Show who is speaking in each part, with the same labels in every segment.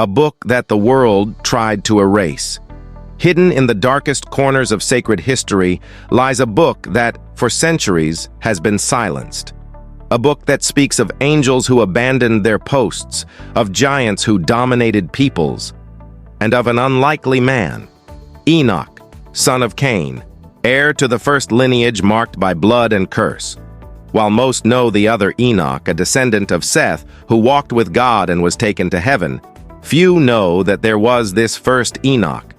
Speaker 1: a book that the world tried to erase. Hidden in the darkest corners of sacred history lies a book that, for centuries, has been silenced. A book that speaks of angels who abandoned their posts, of giants who dominated peoples, and of an unlikely man, Enoch, son of Cain, heir to the first lineage marked by blood and curse. While most know the other Enoch, a descendant of Seth, who walked with God and was taken to heaven, few know that there was this first Enoch,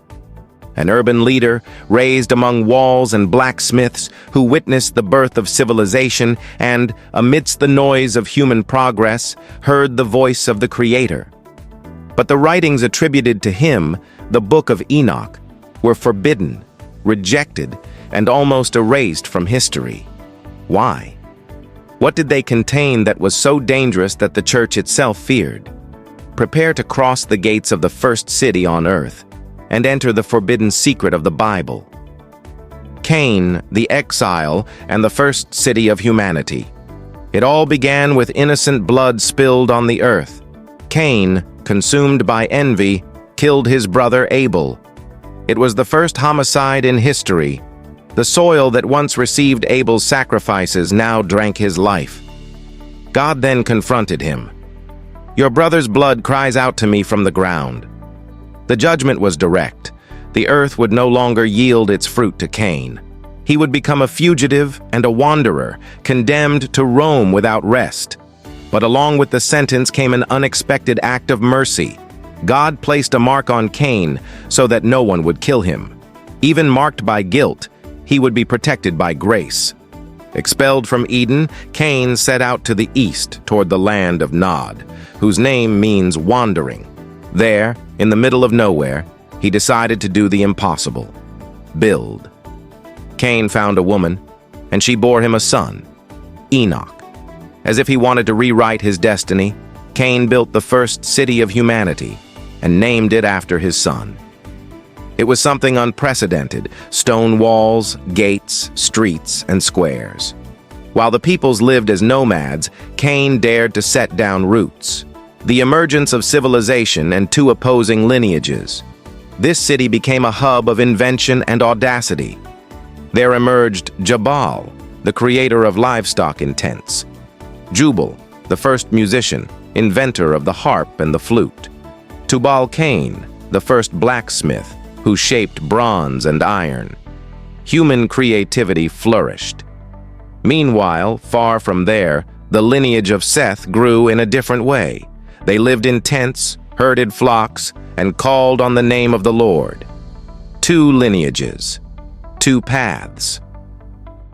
Speaker 1: an urban leader raised among walls and blacksmiths who witnessed the birth of civilization and, amidst the noise of human progress, heard the voice of the Creator. But the writings attributed to him, the Book of Enoch, were forbidden, rejected, and almost erased from history. Why? What did they contain that was so dangerous that the church itself feared? Prepare to cross the gates of the first city on earth and enter the forbidden secret of the Bible. Cain, the exile, and the first city of humanity. It all began with innocent blood spilled on the earth. Cain, consumed by envy, killed his brother Abel. It was the first homicide in history. The soil that once received Abel's sacrifices now drank his life. God then confronted him. "Your brother's blood cries out to me from the ground." The judgment was direct. The earth would no longer yield its fruit to Cain. He would become a fugitive and a wanderer, condemned to roam without rest. But along with the sentence came an unexpected act of mercy. God placed a mark on Cain so that no one would kill him. Even marked by guilt, he would be protected by grace. Expelled from Eden, Cain set out to the east toward the land of Nod, whose name means wandering. There, in the middle of nowhere, he decided to do the impossible: build. Cain found a woman, and she bore him a son, Enoch. As if he wanted to rewrite his destiny, Cain built the first city of humanity and named it after his son. It was something unprecedented: stone walls, gates, streets, and squares. While the peoples lived as nomads, Cain dared to set down roots. The emergence of civilization and two opposing lineages. This city became a hub of invention and audacity. There emerged Jabal, the creator of livestock in tents; Jubal, the first musician, inventor of the harp and the flute; Tubal-Cain, the first blacksmith, who shaped bronze and iron. Human creativity flourished. Meanwhile, far from there, the lineage of Seth grew in a different way. They lived in tents, herded flocks, and called on the name of the Lord. Two lineages, two paths.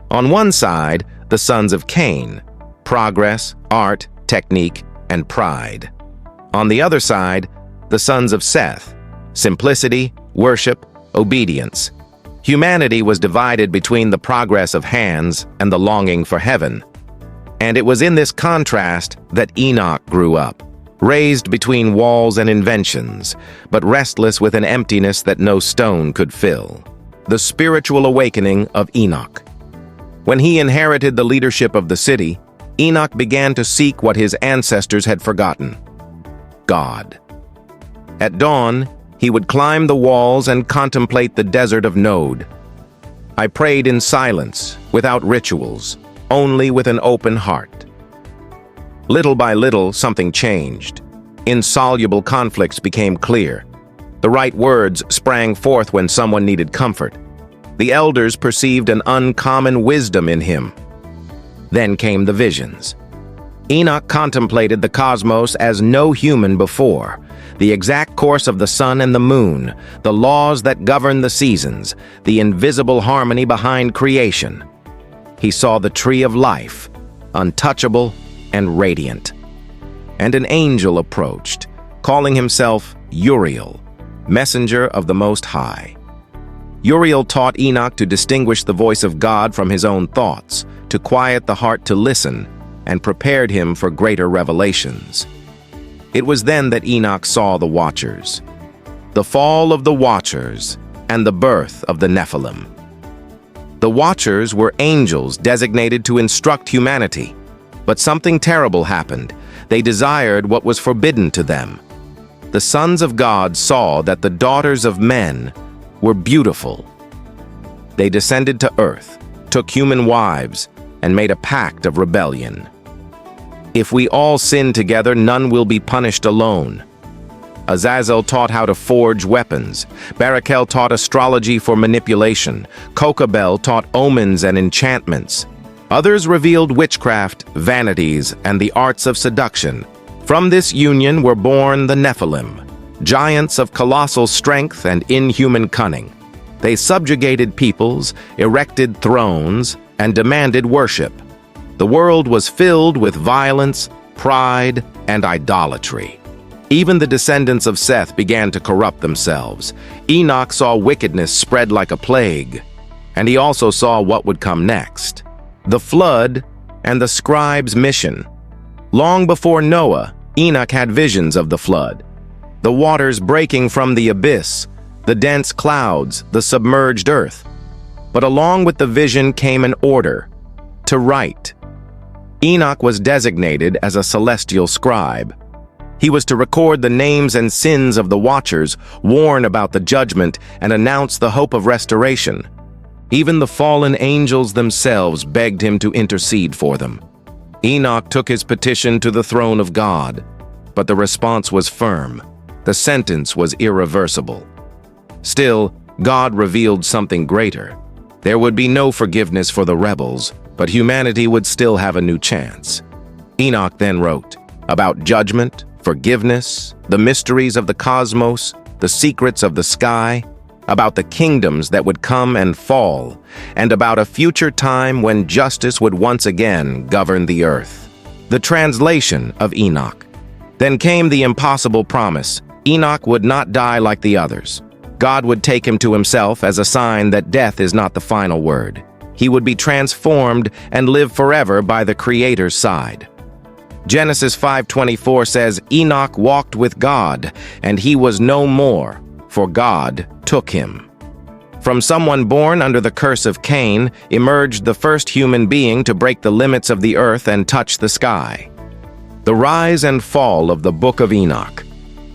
Speaker 1: On one side, the sons of Cain: progress, art, technique, and pride. On the other side, the sons of Seth: simplicity, worship, obedience. Humanity was divided between the progress of hands and the longing for heaven. And it was in this contrast that Enoch grew up, raised between walls and inventions, but restless with an emptiness that no stone could fill. The spiritual awakening of Enoch. When he inherited the leadership of the city, Enoch began to seek what his ancestors had forgotten: God. At dawn, he would climb the walls and contemplate the desert of Nod. "I prayed in silence, without rituals, only with an open heart." Little by little, something changed. Insoluble conflicts became clear. The right words sprang forth when someone needed comfort. The elders perceived an uncommon wisdom in him. Then came the visions. Enoch contemplated the cosmos as no human before: the exact course of the sun and the moon, the laws that govern the seasons, the invisible harmony behind creation. He saw the tree of life, untouchable and radiant. And an angel approached, calling himself Uriel, messenger of the Most High. Uriel taught Enoch to distinguish the voice of God from his own thoughts, to quiet the heart to listen, and prepared him for greater revelations. It was then that Enoch saw the Watchers, the fall of the Watchers, and the birth of the Nephilim. The Watchers were angels designated to instruct humanity, but something terrible happened. They desired what was forbidden to them. the sons of God saw that the daughters of men were beautiful. They descended to earth, took human wives, and made a pact of rebellion. If we all sin together, none will be punished alone. Azazel taught how to forge weapons. Barakel taught astrology for manipulation. Kokabel taught omens and enchantments. Others revealed witchcraft, vanities, and the arts of seduction. From this union were born the Nephilim, giants of colossal strength and inhuman cunning. They subjugated peoples, erected thrones, and demanded worship. The world was filled with violence, pride, and idolatry. Even the descendants of Seth began to corrupt themselves. Enoch saw wickedness spread like a plague, and he also saw what would come next: the flood and the scribe's mission. Long before Noah, Enoch had visions of the flood, the waters breaking from the abyss, the dense clouds, the submerged earth. But along with the vision came an order to write. Enoch was designated as a celestial scribe. He was to record the names and sins of the watchers, warn about the judgment, and announce the hope of restoration. Even the fallen angels themselves begged him to intercede for them. Enoch took his petition to the throne of God, but the response was firm. The sentence was irreversible. Still, God revealed something greater. There would be no forgiveness for the rebels, but humanity would still have a new chance. Enoch then wrote about judgment, forgiveness, the mysteries of the cosmos, the secrets of the sky, about the kingdoms that would come and fall, and about a future time when justice would once again govern the earth. The translation of Enoch. Then came the impossible promise. Enoch would not die like the others. God would take him to himself as a sign that death is not the final word. He would be transformed and live forever by the Creator's side. Genesis 5:24 says, Enoch walked with God, and he was no more, for God took him. From someone born under the curse of Cain emerged the first human being to break the limits of the earth and touch the sky. The rise and fall of the Book of Enoch.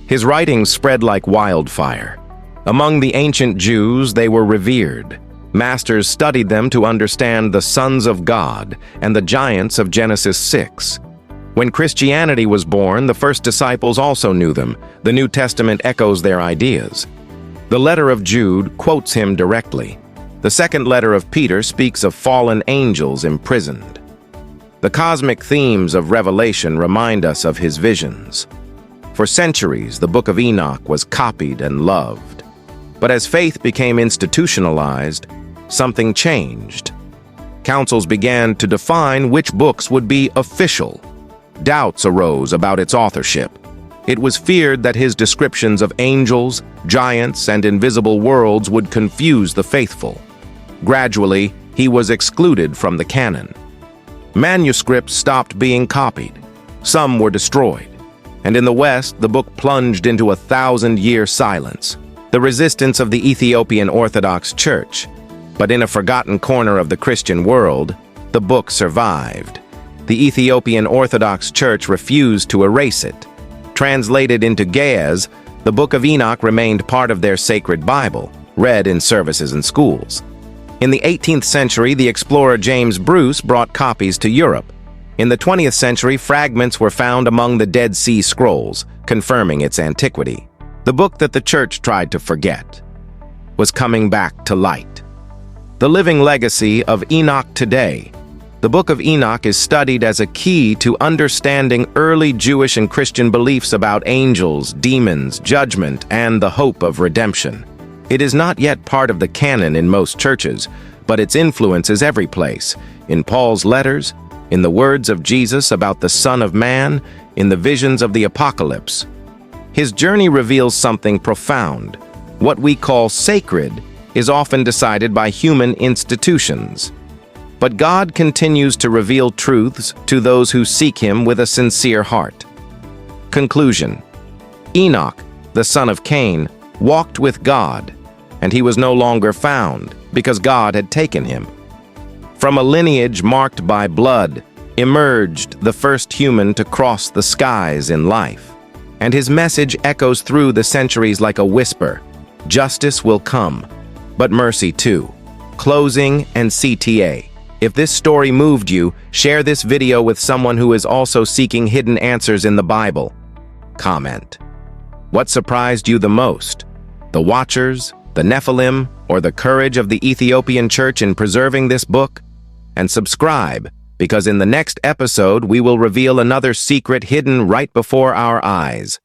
Speaker 1: His writings spread like wildfire. Among the ancient Jews, they were revered. Masters studied them to understand the sons of God and the giants of Genesis 6. When Christianity was born, the first disciples also knew them. The New Testament echoes their ideas. The letter of Jude quotes him directly. The second letter of Peter speaks of fallen angels imprisoned. The cosmic themes of Revelation remind us of his visions. For centuries, the Book of Enoch was copied and loved. But as faith became institutionalized, something changed. Councils began to define which books would be official. Doubts arose about its authorship. It was feared that his descriptions of angels, giants, and invisible worlds would confuse the faithful. Gradually, he was excluded from the canon. Manuscripts stopped being copied. Some were destroyed. And in the West, the book plunged into a 1,000-year silence. The resistance of the Ethiopian Orthodox Church. But in a forgotten corner of the Christian world, the book survived. The Ethiopian Orthodox Church refused to erase it. Translated into Ge'ez, the Book of Enoch remained part of their sacred Bible, read in services and schools. In the 18th century, the explorer James Bruce brought copies to Europe. In the 20th century, fragments were found among the Dead Sea Scrolls, confirming its antiquity. The book that the church tried to forget was coming back to light. The living legacy of Enoch today. The Book of Enoch is studied as a key to understanding early Jewish and Christian beliefs about angels, demons, judgment, and the hope of redemption. It is not yet part of the canon in most churches, but its influence is every place, in Paul's letters, in the words of Jesus about the Son of Man, in the visions of the Apocalypse. His journey reveals something profound. What we call sacred is often decided by human institutions. But God continues to reveal truths to those who seek him with a sincere heart. Conclusion. Enoch, the son of Cain, walked with God, and he was no longer found because God had taken him. From a lineage marked by blood emerged the first human to cross the skies in life. and his message echoes through the centuries like a whisper. Justice will come, but mercy too. Closing and CTA. If this story moved you, share this video with someone who is also seeking hidden answers in the Bible. Comment. What surprised you the most? The Watchers, the Nephilim, or the courage of the Ethiopian church in preserving this book? And subscribe, because in the next episode we will reveal another secret hidden right before our eyes.